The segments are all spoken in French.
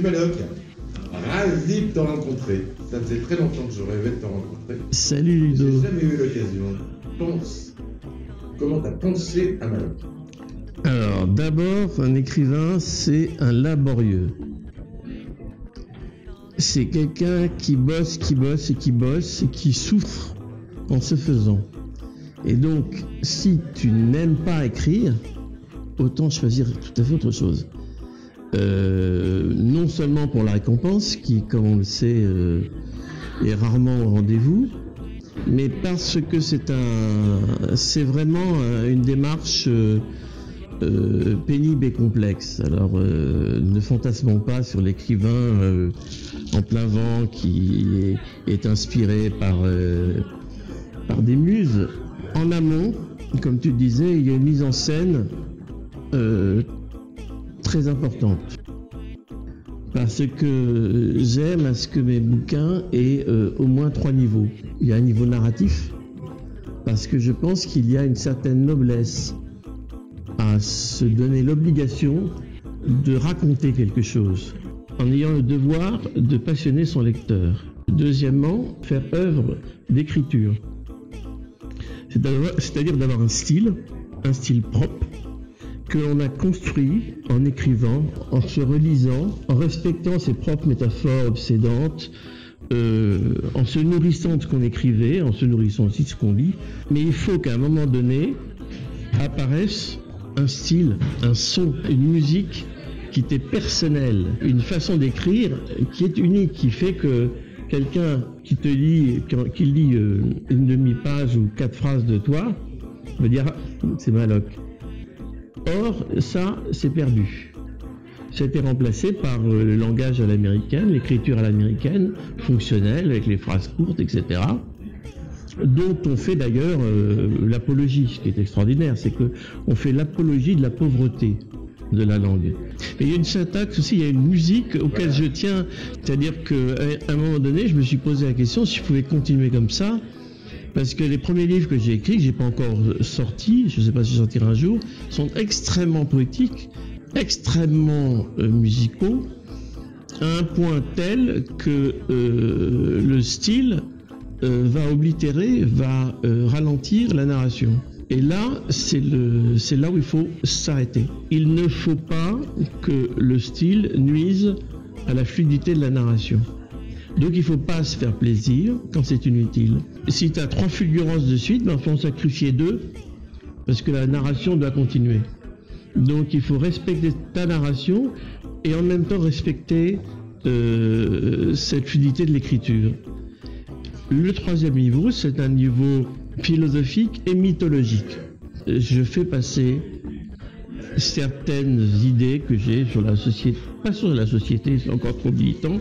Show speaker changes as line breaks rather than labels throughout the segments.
Monsieur Maloc, ravi de te rencontrer. Ça faisait très longtemps que je rêvais de te rencontrer.
Salut Ludo.
J'ai jamais eu l'occasion. Pense. Comment t'as pensé à Maloc?
Alors, d'abord, un écrivain, c'est un laborieux. C'est quelqu'un qui bosse et qui souffre en se faisant. Et donc, si tu n'aimes pas écrire, autant choisir tout à fait autre chose. Non seulement pour la récompense, qui, comme on le sait, est rarement au rendez-vous, mais parce que c'est vraiment une démarche pénible et complexe. Alors, ne fantasmons pas sur l'écrivain en plein vent qui est inspiré par des muses. En amont, comme tu disais, il y a une mise en scène très importante. Parce que j'aime à ce que mes bouquins aient au moins 3 niveaux. Il y a un niveau narratif, parce que je pense qu'il y a une certaine noblesse à se donner l'obligation de raconter quelque chose, en ayant le devoir de passionner son lecteur. Deuxièmement, faire œuvre d'écriture. C'est-à-dire d'avoir un style propre, que l'on a construit en écrivant, en se relisant, en respectant ses propres métaphores obsédantes, en se nourrissant de ce qu'on écrivait, en se nourrissant aussi de ce qu'on lit. Mais il faut qu'à un moment donné apparaisse un style, un son, une musique qui t'est personnelle, une façon d'écrire qui est unique, qui fait que quelqu'un qui lit une demi-page ou 4 phrases de toi va dire ah, c'est Maloc. Or, ça, c'est perdu. Ça a été remplacé par le langage à l'américaine, l'écriture à l'américaine, fonctionnelle, avec les phrases courtes, etc., dont on fait d'ailleurs l'apologie. Ce qui est extraordinaire, c'est qu'on fait l'apologie de la pauvreté de la langue. Et il y a une syntaxe aussi, il y a une musique auquel je tiens, c'est-à-dire qu'à un moment donné, je me suis posé la question si je pouvais continuer comme ça, parce que les premiers livres que j'ai écrits, que j'ai pas encore sortis, je ne sais pas si je sortirai un jour, sont extrêmement poétiques, extrêmement musicaux, à un point tel que le style va oblitérer, va ralentir la narration. Et là, c'est là où il faut s'arrêter. Il ne faut pas que le style nuise à la fluidité de la narration. Donc il ne faut pas se faire plaisir quand c'est inutile. Si tu as 3 fulgurances de suite, il faut en sacrifier 2 parce que la narration doit continuer. Donc il faut respecter ta narration et en même temps respecter cette fluidité de l'écriture. Le 3e niveau, c'est un niveau philosophique et mythologique. Je fais passer certaines idées que j'ai sur la société, pas sur la société, c'est encore trop militant,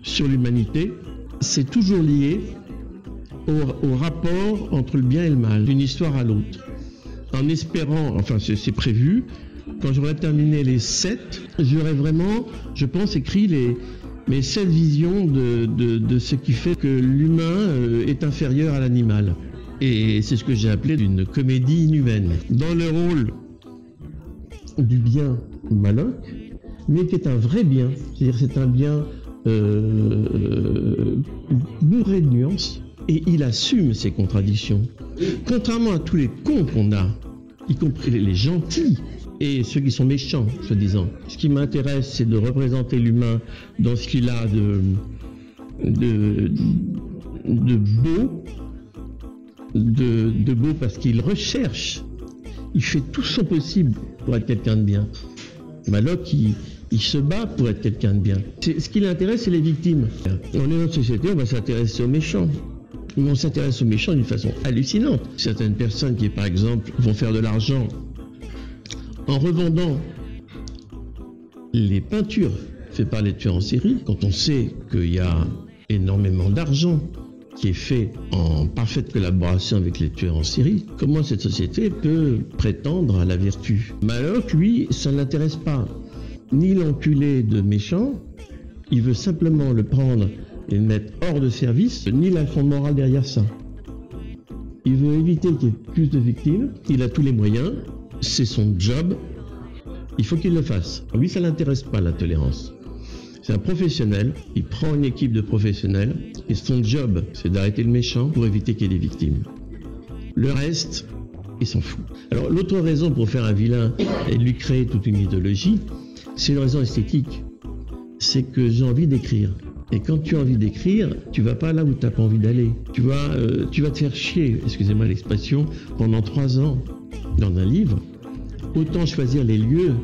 sur l'humanité. C'est toujours lié au rapport entre le bien et le mal, d'une histoire à l'autre. En espérant, enfin c'est prévu, quand j'aurai terminé les 7, j'aurai vraiment, je pense, écrit mes 7 visions de ce qui fait que l'humain est inférieur à l'animal. Et c'est ce que j'ai appelé une comédie inhumaine. Dans le rôle du bien Maloc, mais qui est un vrai bien, c'est-à-dire c'est un bien bourré de nuances, et il assume ses contradictions. Contrairement à tous les cons qu'on a, y compris les gentils, et ceux qui sont méchants, soi-disant. Ce qui m'intéresse, c'est de représenter l'humain dans ce qu'il a de beau, de beau parce qu'il recherche, il fait tout son possible pour être quelqu'un de bien. Maloc, il se bat pour être quelqu'un de bien. Ce qui l'intéresse, c'est les victimes. On est dans une société, on va s'intéresser aux méchants. Mais on s'intéresse aux méchants d'une façon hallucinante. Certaines personnes qui, par exemple, vont faire de l'argent en revendant les peintures faites par les tueurs en série, quand on sait qu'il y a énormément d'argent qui est fait en parfaite collaboration avec les tueurs en série, comment cette société peut prétendre à la vertu? Maloc, lui, ça ne l'intéresse pas. Ni l'enculé de méchant, il veut simplement le prendre et le mettre hors de service, ni la leçon morale derrière ça. Il veut éviter qu'il y ait plus de victimes, il a tous les moyens, c'est son job, il faut qu'il le fasse. Lui, ça ne l'intéresse pas, la tolérance. C'est un professionnel, il prend une équipe de professionnels et son job, c'est d'arrêter le méchant pour éviter qu'il y ait des victimes. Le reste, il s'en fout. Alors l'autre raison pour faire un vilain et lui créer toute une idéologie, c'est une raison esthétique. C'est que j'ai envie d'écrire. Et quand tu as envie d'écrire, tu vas pas là où tu n'as pas envie d'aller. Tu vas te faire chier, excusez-moi l'expression, pendant 3 ans dans un livre. Autant choisir les lieux,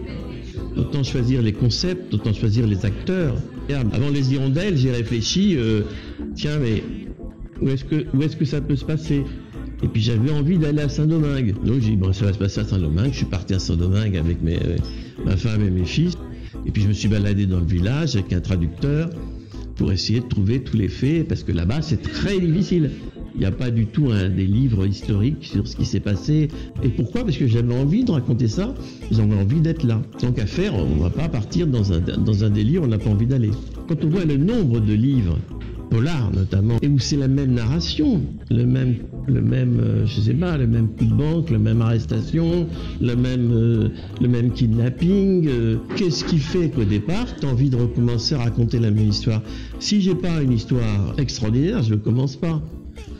autant choisir les concepts, autant choisir les acteurs. Et avant Les Hirondelles, j'ai réfléchi, tiens, mais où est-ce que ça peut se passer? Et puis j'avais envie d'aller à Saint-Domingue. Donc j'ai dit, bon, ça va se passer à Saint-Domingue. Je suis parti à Saint-Domingue avec ma femme et mes fils. Et puis je me suis baladé dans le village avec un traducteur pour essayer de trouver tous les faits, parce que là-bas c'est très difficile. Il n'y a pas du tout des livres historiques sur ce qui s'est passé. Et pourquoi? Parce que j'avais envie de raconter ça, j'avais envie d'être là. Tant qu'à faire, on ne va pas partir dans un délire où on n'a pas envie d'aller. Quand on voit le nombre de livres, polars notamment, et où c'est la même narration, le même coup de banque, la même arrestation, le même kidnapping, qu'est-ce qui fait qu'au départ, tu as envie de recommencer à raconter la même histoire? Si j'ai pas une histoire extraordinaire, je ne commence pas.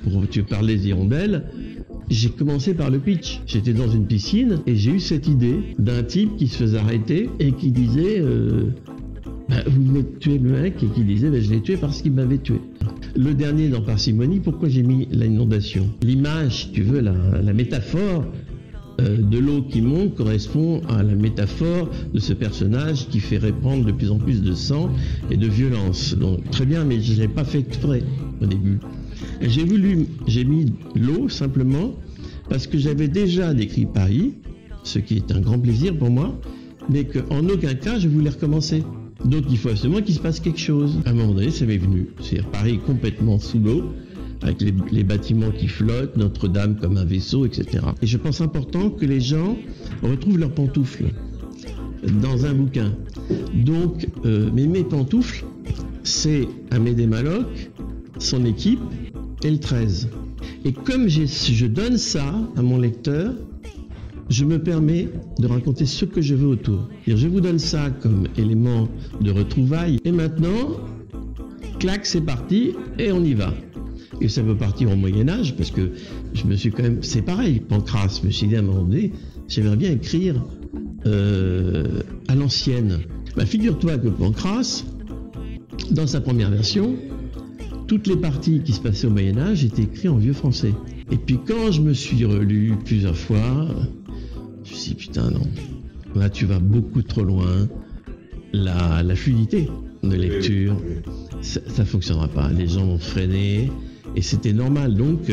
Pour tu parles des hirondelles, j'ai commencé par le pitch. J'étais dans une piscine et j'ai eu cette idée d'un type qui se faisait arrêter et qui disait vous venez de tuer le mec, et qui disait je l'ai tué parce qu'il m'avait tué. Le dernier dans Parcimonie, pourquoi j'ai mis l'inondation? L'image, si tu veux, la métaphore de l'eau qui monte correspond à la métaphore de ce personnage qui fait répandre de plus en plus de sang et de violence. Donc très bien, mais je ne l'ai pas fait exprès au début. J'ai mis l'eau simplement parce que j'avais déjà décrit Paris, ce qui est un grand plaisir pour moi, mais qu'en aucun cas je voulais recommencer. Donc il faut absolument qu'il se passe quelque chose. À un moment donné, ça m'est venu. C'est-à-dire Paris complètement sous l'eau, avec les bâtiments qui flottent, Notre-Dame comme un vaisseau, etc. Et je pense important que les gens retrouvent leurs pantoufles dans un bouquin. Donc, mes pantoufles, c'est Amédée Maloc, son équipe et le 13. Et comme je donne ça à mon lecteur, je me permets de raconter ce que je veux autour. Je vous donne ça comme élément de retrouvailles. Et maintenant, clac, c'est parti et on y va. Et ça peut partir au Moyen-Âge parce que je me suis quand même... C'est pareil, Pancrace, je me suis dit à un moment donné, j'aimerais bien écrire à l'ancienne. Figure-toi que Pancrace, dans sa première version, toutes les parties qui se passaient au Moyen-Âge étaient écrites en vieux français. Et puis quand je me suis relu plusieurs fois, je me suis dit putain non, là tu vas beaucoup trop loin, la fluidité de lecture, ça fonctionnera pas, les gens vont freiner, et c'était normal, donc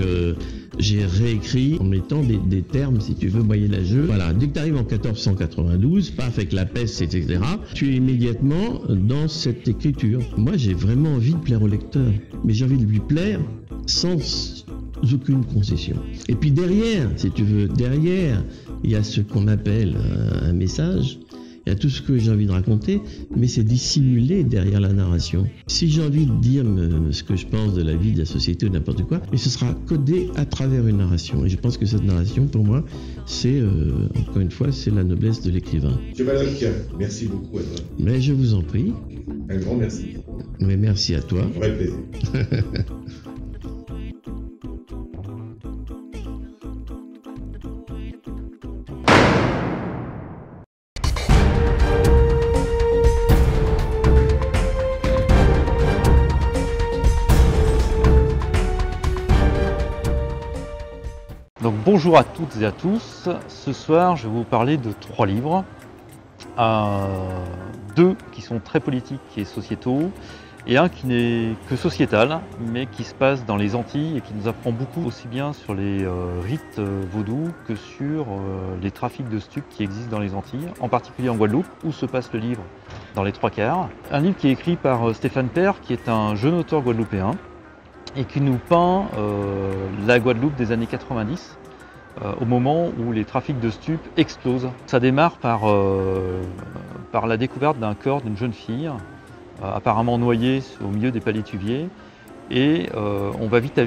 j'ai réécrit en mettant des termes, si tu veux, moyenâgeux. Voilà, dès que tu arrives en 1492, paf, avec la peste, etc., tu es immédiatement dans cette écriture. Moi, j'ai vraiment envie de plaire au lecteur, mais j'ai envie de lui plaire sans aucune concession. Et puis derrière, si tu veux, il y a ce qu'on appelle un message, il y a tout ce que j'ai envie de raconter, mais c'est dissimulé derrière la narration. Si j'ai envie de dire ce que je pense de la vie, de la société ou n'importe quoi, mais ce sera codé à travers une narration. Et je pense que cette narration, pour moi, c'est, encore une fois, c'est la noblesse de l'écrivain.
Monsieur Maloc, merci beaucoup à toi.
Mais je vous en prie.
Un grand merci.
Mais merci à toi.
Un vrai plaisir.
Donc bonjour à toutes et à tous, ce soir je vais vous parler de 3 livres, 2 qui sont très politiques et sociétaux, et un qui n'est que sociétal, mais qui se passe dans les Antilles et qui nous apprend beaucoup aussi bien sur les rites vaudous que sur les trafics de stupes qui existent dans les Antilles, en particulier en Guadeloupe, où se passe le livre dans les 3/4. Un livre qui est écrit par Stéphane Père, qui est un jeune auteur guadeloupéen, et qui nous peint la Guadeloupe des années 90, au moment où les trafics de stupes explosent. Ça démarre par la découverte d'un corps d'une jeune fille, apparemment noyée au milieu des palétuviers, et on va vite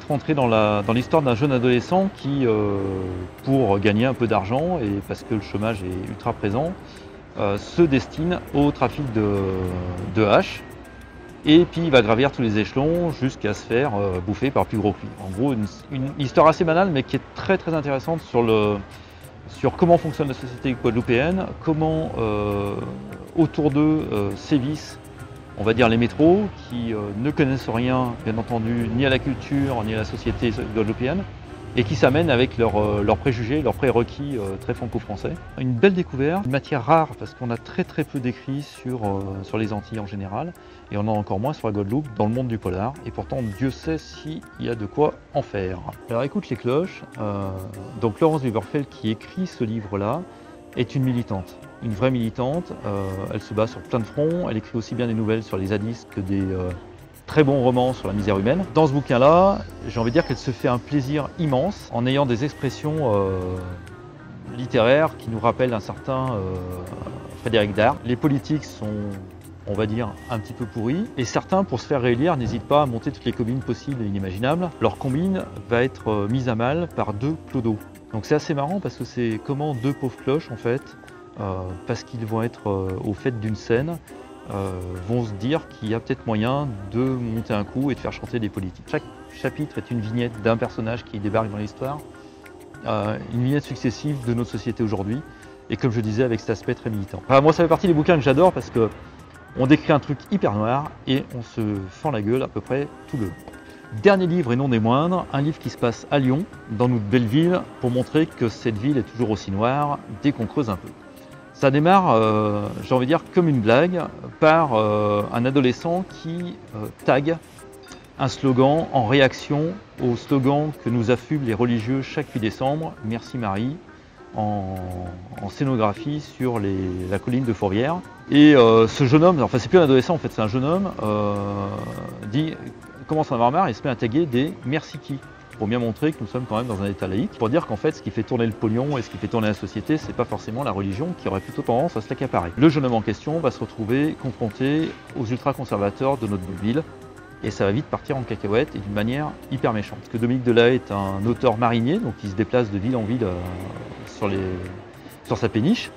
rentrer dans l'histoire d'un jeune adolescent qui, pour gagner un peu d'argent, et parce que le chômage est ultra présent, se destine au trafic de hache. Et puis il va gravir tous les échelons jusqu'à se faire bouffer par plus gros que lui. En gros, une histoire assez banale, mais qui est très très intéressante sur comment fonctionne la société guadeloupéenne, comment autour d'eux sévissent, on va dire, les métros, qui ne connaissent rien, bien entendu, ni à la culture, ni à la société guadeloupéenne, et qui s'amènent avec leurs préjugés, leurs prérequis très franco-français. Une belle découverte, une matière rare, parce qu'on a très très peu d'écrits sur les Antilles en général, et on en a encore moins sur la Guadeloupe, dans le monde du polar, et pourtant Dieu sait s'il y a de quoi en faire. Alors écoute les cloches, donc Laurence Lieberfeld, qui écrit ce livre-là, est une militante, une vraie militante. Elle se bat sur plein de fronts, elle écrit aussi bien des nouvelles sur les zadistes que des très bons romans sur la misère humaine. Dans ce bouquin-là, j'ai envie de dire qu'elle se fait un plaisir immense en ayant des expressions littéraires qui nous rappellent un certain Frédéric Dard. Les politiques sont, on va dire, un petit peu pourris, et certains, pour se faire réélire, n'hésitent pas à monter toutes les combines possibles et inimaginables. Leur combine va être mise à mal par deux clodos. Donc c'est assez marrant parce que c'est comment deux pauvres cloches, en fait, parce qu'ils vont être au fait d'une scène, vont se dire qu'il y a peut-être moyen de monter un coup et de faire chanter des politiques. Chaque chapitre est une vignette d'un personnage qui débarque dans l'histoire, une vignette successive de notre société aujourd'hui, et comme je disais, avec cet aspect très militant. Enfin, moi, ça fait partie des bouquins que j'adore parce que on décrit un truc hyper noir et on se fend la gueule à peu près tout le long. Dernier livre et non des moindres, un livre qui se passe à Lyon, dans notre belle ville, pour montrer que cette ville est toujours aussi noire dès qu'on creuse un peu. Ça démarre, j'ai envie de dire, comme une blague, par un adolescent qui tague un slogan en réaction au slogan que nous affublent les religieux chaque 8 décembre, Merci Marie, en scénographie sur la colline de Fourvière. Et ce jeune homme, enfin c'est plus un adolescent en fait, c'est un jeune homme, commence à en avoir marre et se met à taguer des Merci qui, pour bien montrer que nous sommes quand même dans un état laïque, pour dire qu'en fait ce qui fait tourner le pognon et ce qui fait tourner la société, c'est pas forcément la religion qui aurait plutôt tendance à se l'accaparer. Le jeune homme en question va se retrouver confronté aux ultra-conservateurs de notre ville, et ça va vite partir en cacahuète et d'une manière hyper méchante. Parce que Dominique Delahaye est un auteur marinier, donc il se déplace de ville en ville sur sa péniche.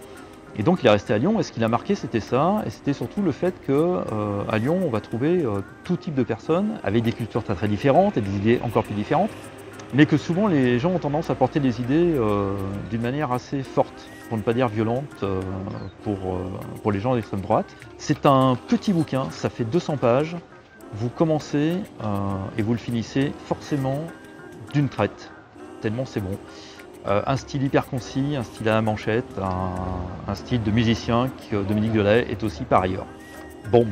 Et donc il est resté à Lyon, et ce qui l'a marqué c'était ça, et c'était surtout le fait qu'à Lyon on va trouver tout type de personnes, avec des cultures très très différentes et des idées encore plus différentes, mais que souvent les gens ont tendance à porter des idées d'une manière assez forte, pour ne pas dire violente, pour les gens d'extrême droite. C'est un petit bouquin, ça fait 200 pages, vous commencez et vous le finissez forcément d'une traite, tellement c'est bon. Un style hyper concis, un style à la manchette, un style de musicien que Dominique Delahaye est aussi par ailleurs. Bombe!